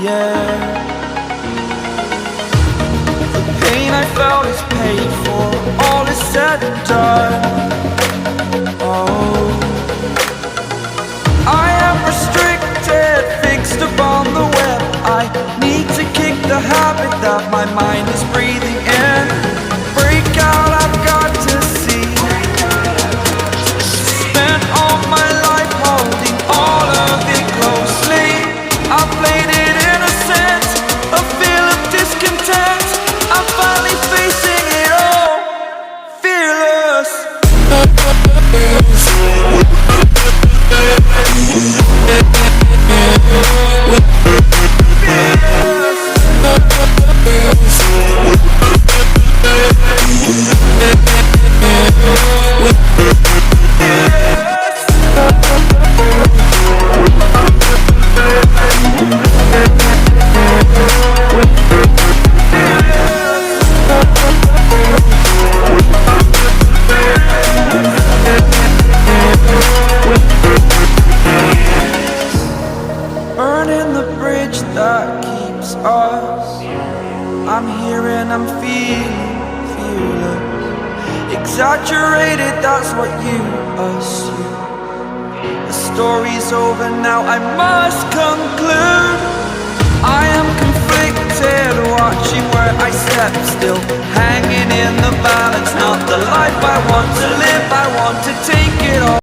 air. The pain I felt is paid for, all is said and done. Oh, I am restricted, fixed upon the web. I need to kick the habit that my mind is breathing in. Break out, I've got to see. Spent all my life holding all of it closely. I played it innocent, a feel of discontent. I'm finally facing it all, fearless. Burning the bridge that keeps us. I'm here and I'm feeling fearless. Exaggerated, that's what you assume. The story's over now, I must conclude. I am conflicted, watching where I step still, hanging in the balance. Not the life I want to live, I want to take it all.